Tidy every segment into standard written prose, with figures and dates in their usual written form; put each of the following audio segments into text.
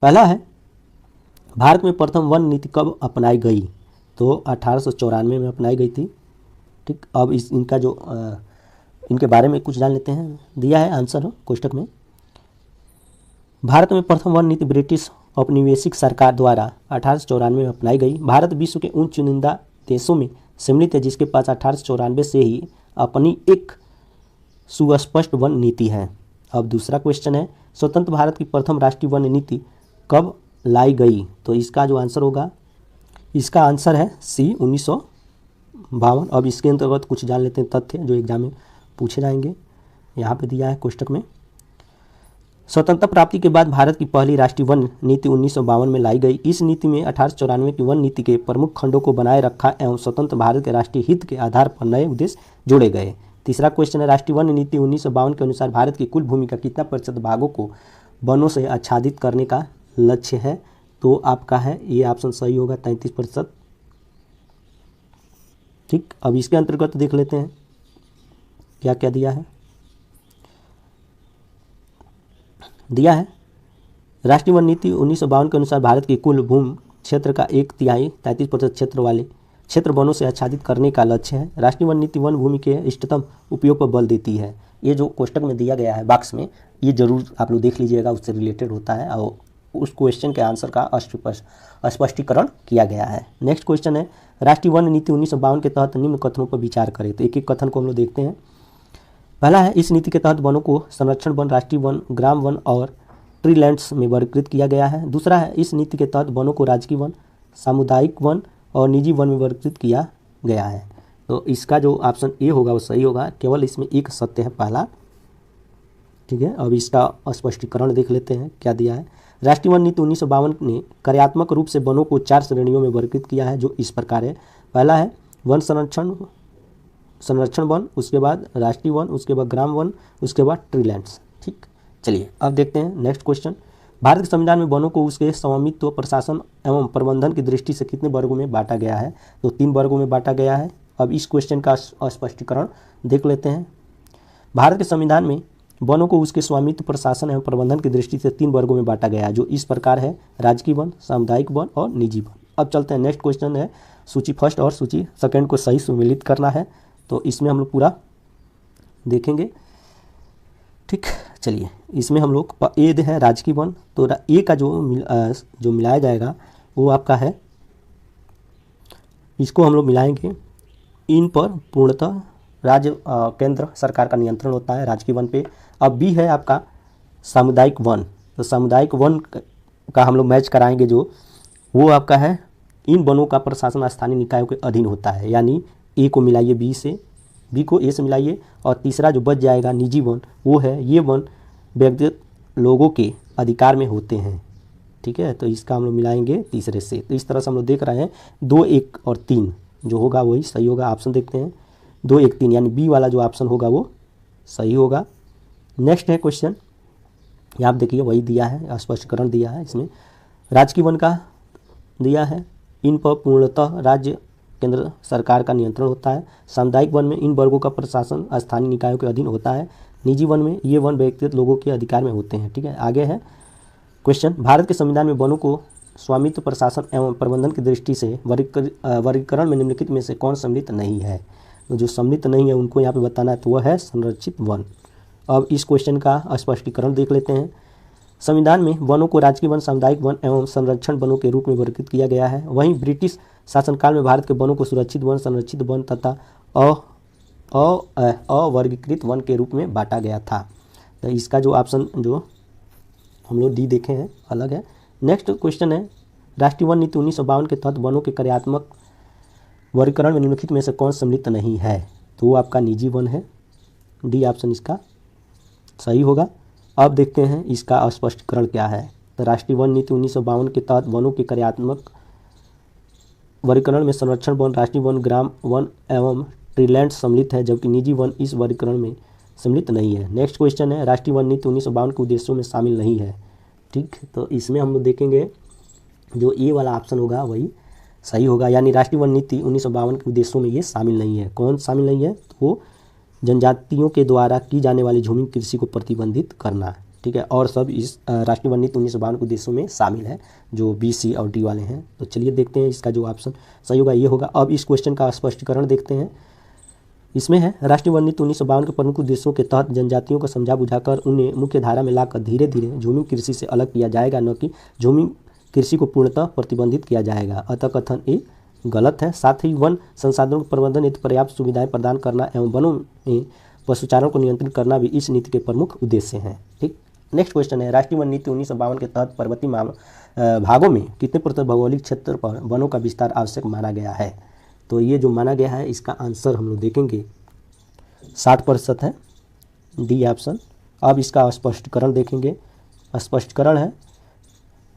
पहला है भारत में प्रथम वन नीति कब अपनाई गई? तो 1894 में अपनाई गई थी। ठीक, अब इनका जो इनके बारे में कुछ जान लेते हैं। दिया है आंसर कोष्टक में। भारत में प्रथम वन नीति ब्रिटिश औपनिवेशिक सरकार द्वारा 1894 में अपनाई गई। भारत विश्व के उन चुनिंदा देशों में सम्मिलित है जिसके पास 1894 से ही अपनी एक सुस्पष्ट वन नीति है। अब दूसरा क्वेश्चन है, स्वतंत्र भारत की प्रथम राष्ट्रीय वन नीति कब लाई गई? तो इसका जो आंसर होगा, इसका आंसर है सी 1952। अब इसके अंतर्गत कुछ जान लेते हैं तथ्य जो एग्जाम में पूछे जाएंगे। यहाँ पे दिया है कोष्टक में, स्वतंत्रता प्राप्ति के बाद भारत की पहली राष्ट्रीय वन नीति 1952 में लाई गई। इस नीति में 1894 की वन नीति के प्रमुख खंडों को बनाए रखा एवं स्वतंत्र भारत के राष्ट्रीय हित के आधार पर नए उद्देश्य जोड़े गए। तीसरा क्वेश्चन है, राष्ट्रीय वन नीति 1952 के अनुसार भारत की कुल भूमि का कितना प्रतिशत भागों को वनों से आच्छादित करने का लक्ष्य है? तो आपका है ये ऑप्शन सही होगा, 33%। ठीक, अब इसके अंतर्गत देख लेते हैं क्या क्या दिया है। दिया है राष्ट्रीय वन नीति 1952 के अनुसार भारत की कुल भूमि क्षेत्र का 1/3 33% क्षेत्र वाले क्षेत्र वनों से आच्छादित करने का लक्ष्य है। राष्ट्रीय वन नीति वन भूमि के इष्टतम उपयोग पर बल देती है। ये जो कोष्टक में दिया गया है बॉक्स में, ये जरूर आप लोग देख लीजिएगा, उससे रिलेटेड होता है और उस क्वेश्चन के आंसर का स्पष्टीकरण किया गया है। नेक्स्ट क्वेश्चन है, राष्ट्रीय वन नीति 1952 के तहत निम्न कथनों पर विचार करें। तो एक एक कथन को हम लोग देखते हैं। पहला है, इस नीति के तहत वनों को संरक्षण वन, राष्ट्रीय वन, ग्राम वन और ट्री लैंड्स में वर्गीकृत किया गया है। दूसरा है, इस नीति के तहत वनों को राजकीय वन, सामुदायिक वन और निजी वन में वर्गीकृत किया गया है। तो इसका जो ऑप्शन ए होगा वो सही होगा, केवल इसमें एक सत्य है पहला। ठीक है, अब इसका स्पष्टीकरण देख लेते हैं क्या दिया है। राष्ट्रीय वन नीति 1952 ने कार्यात्मक रूप से वनों को 4 श्रेणियों में वर्गीकृत किया है जो इस प्रकार है। पहला है वन संरक्षण वन, उसके बाद राष्ट्रीय वन, उसके बाद ग्राम वन, उसके बाद ट्री लैंड्स। ठीक, चलिए अब देखते हैं नेक्स्ट क्वेश्चन। भारत के संविधान में वनों को उसके स्वामित्व, प्रशासन एवं प्रबंधन की दृष्टि से कितने वर्गों में बांटा गया है? तो 3 वर्गों में बांटा गया है। अब इस क्वेश्चन का स्पष्टीकरण देख लेते हैं। भारत के संविधान में वनों को उसके स्वामित्व, प्रशासन एवं प्रबंधन की दृष्टि से 3 वर्गों में बांटा गया है जो इस प्रकार है, राजकीय वन, सामुदायिक वन और निजी वन। अब चलते हैं नेक्स्ट क्वेश्चन है, सूची फर्स्ट और सूची सेकंड को सही सुमेलित करना है। तो इसमें हम लोग पूरा देखेंगे। ठीक, चलिए इसमें हम लोग ए है राजकीय वन, तो ए का जो मिलाया जाएगा वो आपका है, इसको हम लोग मिलाएंगे। इन पर पूर्णतः राज्य केंद्र सरकार का नियंत्रण होता है राजकीय वन पे। अब बी है आपका सामुदायिक वन, तो सामुदायिक वन का हम लोग मैच कराएंगे जो वो आपका है, इन वनों का प्रशासन स्थानीय निकायों के अधीन होता है। यानी ए को मिलाइए बी से, बी को ए से मिलाइए, और तीसरा जो बच जाएगा निजी वन, वो है ये वन व्यक्तिगत लोगों के अधिकार में होते हैं। ठीक है, तो इसका हम लोग मिलाएंगे तीसरे से। तो इस तरह से हम लोग देख रहे हैं 2, 1 और 3 जो होगा वही सही होगा। ऑप्शन देखते हैं 2, 1, 3, यानी बी वाला जो ऑप्शन होगा वो सही होगा। नेक्स्ट है क्वेश्चन, यहाँ आप देखिए वही दिया है, स्पष्टीकरण दिया है इसमें। राजकीय वन का दिया है, इन पर पूर्णतः राज्य केंद्र सरकार का नियंत्रण होता है। सामुदायिक वन में इन वर्गों का प्रशासन स्थानीय निकायों के अधीन होता है। निजी वन में ये वन व्यक्तिगत लोगों के अधिकार में होते हैं। ठीक है, आगे है क्वेश्चन, भारत के संविधान में वनों को स्वामित्व, प्रशासन एवं प्रबंधन की दृष्टि से वर्गीकरण में निम्नलिखित में से कौन सम्मिलित नहीं है? तो जो सम्मिलित नहीं है उनको यहाँ पे बताना है, तो वह है संरक्षित वन। अब इस क्वेश्चन का स्पष्टीकरण देख लेते हैं। संविधान में वनों को राजकीय वन, सामुदायिक वन एवं संरक्षण वनों के रूप में वर्गीकृत किया गया है। वहीं ब्रिटिश शासनकाल में भारत के वनों को सुरक्षित वन, संरक्षित वन तथा अवर्गीकृत वन के रूप में बांटा गया था। तो इसका जो ऑप्शन जो हम लोग डी देखे हैं अलग है। नेक्स्ट क्वेश्चन है, राष्ट्रीय वन नीति 1952 के तहत वनों के कार्यात्मक वर्गीकरण में निम्नलिखित में से कौन सम्मिलित नहीं है? तो वो आपका निजी वन है, डी ऑप्शन इसका सही होगा। अब देखते हैं इसका स्पष्टीकरण क्या है। तो राष्ट्रीय वन नीति 1952 के तहत वनों के कार्यात्मक वर्गीकरण में संरक्षण वन, राष्ट्रीय वन, ग्राम वन एवं ट्रीलैंड सम्मिलित है, जबकि निजी वन इस वर्गीकरण में सम्मिलित नहीं है। नेक्स्ट क्वेश्चन है, राष्ट्रीय वन नीति 1952 के उद्देश्यों में शामिल नहीं है। ठीक, तो इसमें हम लोग देखेंगे जो ए वाला ऑप्शन होगा वही सही होगा, यानी राष्ट्रीय वन नीति 1952 के उद्देश्यों में ये शामिल नहीं है। कौन शामिल नहीं है? तो वो जनजातियों के द्वारा की जाने वाली झूमी कृषि को प्रतिबंधित करना। ठीक है, और सब इस राष्ट्रीय वन नीति 1952 के उद्देश्यों में शामिल है, जो बी, सी और डी वाले हैं। तो चलिए देखते हैं इसका जो ऑप्शन सही होगा ये होगा। अब इस क्वेश्चन का स्पष्टीकरण देखते हैं। इसमें है, राष्ट्रीय वन नीति 1952 के प्रमुख उद्देश्यों के तहत जनजातियों को समझा बुझाकर उन्हें मुख्य धारा में लाकर धीरे धीरे झूमी कृषि से अलग किया जाएगा, न कि झूमी कृषि को पूर्णतः प्रतिबंधित किया जाएगा। अतः कथन ए गलत है। साथ ही वन संसाधनों के प्रबंधन हेतु पर्याप्त सुविधाएं प्रदान करना एवं वनों में पशुचारण को नियंत्रित करना भी इस नीति के प्रमुख उद्देश्य हैं। ठीक, नेक्स्ट क्वेश्चन है, राष्ट्रीय वन नीति 1952 के तहत पर्वतीय भागों में कितने प्रतिशत भौगोलिक क्षेत्र पर वनों का विस्तार आवश्यक माना गया है? तो ये जो माना गया है इसका आंसर हम लोग देखेंगे 60% है, डी ऑप्शन। अब इसका स्पष्टीकरण देखेंगे। स्पष्टीकरण है,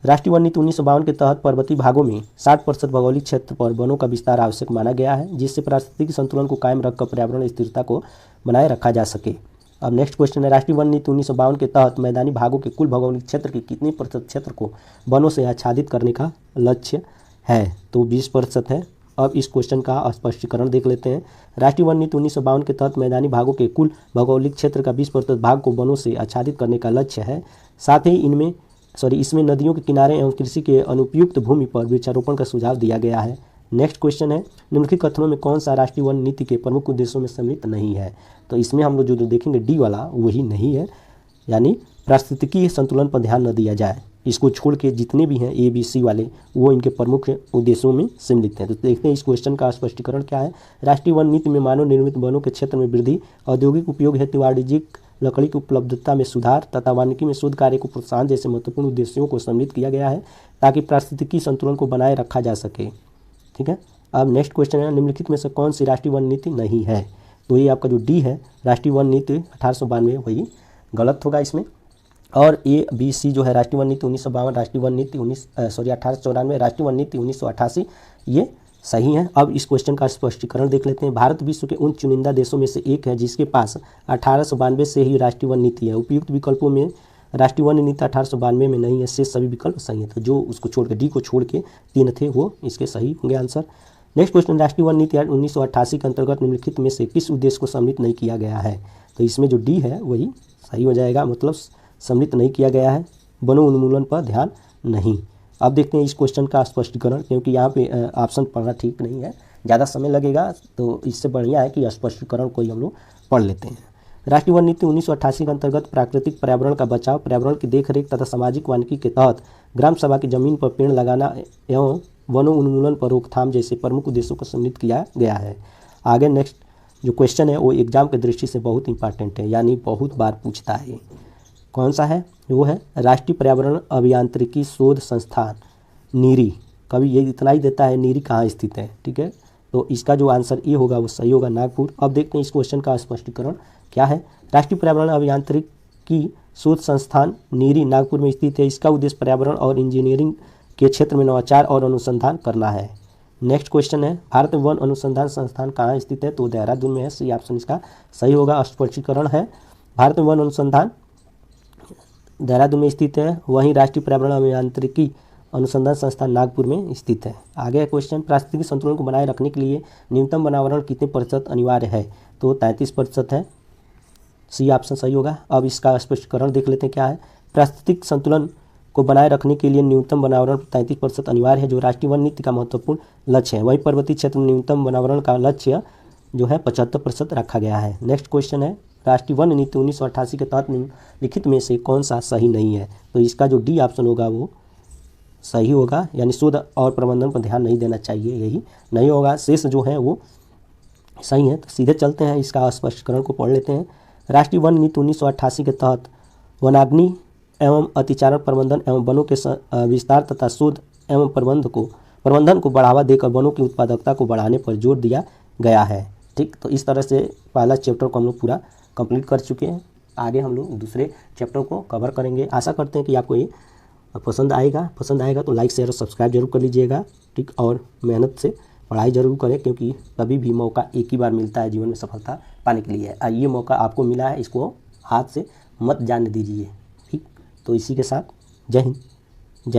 राष्ट्रीय वन नीति 1952 के तहत पर्वतीय भागों में 60% भौगोलिक क्षेत्र पर वनों का विस्तार आवश्यक माना गया है, जिससे पारिस्थितिक संतुलन को कायम रखकर पर्यावरण स्थिरता को बनाए रखा जा सके। अब नेक्स्ट क्वेश्चन है, राष्ट्रीय वन नीति 1952 के तहत मैदानी भागों के कुल भौगोलिक क्षेत्र के कितने प्रतिशत क्षेत्र को वनों से आच्छादित करने का लक्ष्य है? तो 20% है। अब इस क्वेश्चन का स्पष्टीकरण देख लेते हैं। राष्ट्रीय वन नीति 1952 के तहत मैदानी भागों के कुल भौगोलिक क्षेत्र का 20% भाग को वनों से आच्छादित करने का लक्ष्य है। साथ ही इसमें नदियों के किनारे एवं कृषि के अनुपयुक्त भूमि पर वृक्षारोपण का सुझाव दिया गया है। नेक्स्ट क्वेश्चन है, निम्नलिखित कथनों में कौन सा राष्ट्रीय वन नीति के प्रमुख उद्देश्यों में सम्मिलित नहीं है? तो इसमें हम लोग जो देखेंगे डी वाला वही नहीं है, यानी पारिस्थितिकी संतुलन पर ध्यान न दिया जाए। इसको छोड़ के जितने भी हैं ए, बी, सी वाले वो इनके प्रमुख उद्देश्यों में सम्मिलित हैं। तो देखते हैं इस क्वेश्चन का स्पष्टीकरण क्या है। राष्ट्रीय वन नीति में मानव निर्मित वनों के क्षेत्र में वृद्धि, औद्योगिक उपयोग हेतु वाणिज्यिक लकड़ी की उपलब्धता में सुधार तथा वानिकी में शोध कार्य को प्रोत्साहन जैसे महत्वपूर्ण उद्देश्यों को सम्मिलित किया गया है, ताकि पारिस्थितिकी संतुलन को बनाए रखा जा सके। ठीक है, अब नेक्स्ट क्वेश्चन है, निम्नलिखित में से कौन सी राष्ट्रीय वन नीति नहीं है? तो ये आपका जो डी है, राष्ट्रीय वन नीति 1892, वही गलत होगा इसमें। और ए, बी, सी जो है राष्ट्रीय वन नीति 1952, राष्ट्रीय वन नीति 1894, राष्ट्रीय वन नीति 1988, ये सही है। अब इस क्वेश्चन का स्पष्टीकरण देख लेते हैं। भारत विश्व के उन चुनिंदा देशों में से एक है जिसके पास 1892 से ही राष्ट्रीय वन नीति है। उपयुक्त विकल्पों में राष्ट्रीय वन नीति 1892 में नहीं है, से सभी विकल्प सही है। तो जो उसको छोड़ के डी को छोड़ के 3 थे वो इसके सही होंगे आंसर। नेक्स्ट क्वेश्चन, राष्ट्रीय वन नीति 1988 के अंतर्गत निम्नलिखित में से किस उद्देश्य को सम्मिलित नहीं किया गया है? तो इसमें जो डी है वही सही हो जाएगा, मतलब सम्मिलित नहीं किया गया है, वनों उन्मूलन पर ध्यान नहीं। अब देखते हैं इस क्वेश्चन का स्पष्टीकरण, क्योंकि यहाँ पे ऑप्शन पढ़ना ठीक नहीं है, ज़्यादा समय लगेगा, तो इससे बढ़िया है कि स्पष्टीकरण को ही हम लोग पढ़ लेते हैं। राष्ट्रीय वन नीति 1988 के अंतर्गत प्राकृतिक पर्यावरण का बचाव, पर्यावरण की देखरेख तथा सामाजिक वानिकी के तहत ग्राम सभा की जमीन पर पेड़ लगाना एवं वनों उन्मूलन पर रोकथाम जैसे प्रमुख उद्देश्यों को सम्मिलित किया गया है। आगे नेक्स्ट जो क्वेश्चन है वो एग्जाम की दृष्टि से बहुत इंपॉर्टेंट है, यानी बहुत बार पूछता है। कौन सा है? वो है राष्ट्रीय पर्यावरण अभियांत्रिकी शोध संस्थान नीरी। कभी ये इतना ही देता है, नीरी कहाँ स्थित है? ठीक है, तो इसका जो आंसर ए होगा वो सही होगा, नागपुर। अब देखते हैं इस क्वेश्चन का स्पष्टीकरण क्या है। राष्ट्रीय पर्यावरण अभियांत्रिकी शोध संस्थान नीरी नागपुर में स्थित है। इसका उद्देश्य पर्यावरण और इंजीनियरिंग के क्षेत्र में नवाचार और अनुसंधान करना है। नेक्स्ट क्वेश्चन है, भारत में वन अनुसंधान संस्थान कहाँ स्थित है? तो देहरादून में है, सी ऑप्शन इसका सही होगा। स्पष्टीकरण है, भारत में वन अनुसंधान देहरादून में स्थित है, वहीं राष्ट्रीय पर्यावरण अभियांत्रिकी अनुसंधान संस्थान नागपुर में स्थित है। आगे क्वेश्चन, पारिस्थितिक संतुलन को बनाए रखने के लिए न्यूनतम वनावरण कितने प्रतिशत अनिवार्य है? तो 33% है, सी ऑप्शन सही होगा। अब इसका स्पष्टीकरण देख लेते हैं क्या है। पारिस्थितिक संतुलन को बनाए रखने के लिए न्यूनतम वनावरण 33% अनिवार्य है, जो राष्ट्रीय वन नीति का महत्वपूर्ण लक्ष्य है। वहीं पर्वतीय क्षेत्र में न्यूनतम वनावरण का लक्ष्य जो है 75% रखा गया है। नेक्स्ट क्वेश्चन है, राष्ट्रीय वन नीति 1988 के तहत निम्नलिखित में से कौन सा सही नहीं है? तो इसका जो डी ऑप्शन होगा वो सही होगा, यानी शोध और प्रबंधन पर ध्यान नहीं देना चाहिए, यही नहीं होगा। शेष जो है वो सही है। तो सीधे चलते हैं, इसका स्पष्टीकरण को पढ़ लेते हैं। राष्ट्रीय वन नीति 1988 के तहत वनाग्नि एवं अतिचारण प्रबंधन एवं वनों के विस्तार तथा शोध एवं प्रबंधन को बढ़ावा देकर वनों की उत्पादकता को बढ़ाने पर जोर दिया गया है। ठीक, तो इस तरह से पहला चैप्टर को हम लोग पूरा कंप्लीट कर चुके हैं। आगे हम लोग दूसरे चैप्टर को कवर करेंगे। आशा करते हैं कि आपको ये पसंद आएगा तो लाइक शेयर और सब्सक्राइब जरूर कर लीजिएगा। ठीक, और मेहनत से पढ़ाई जरूर करें, क्योंकि कभी भी मौका एक ही बार मिलता है जीवन में सफलता पाने के लिए। ये मौका आपको मिला है, इसको हाथ से मत जाने दीजिए। ठीक, तो इसी के साथ जय हिंद।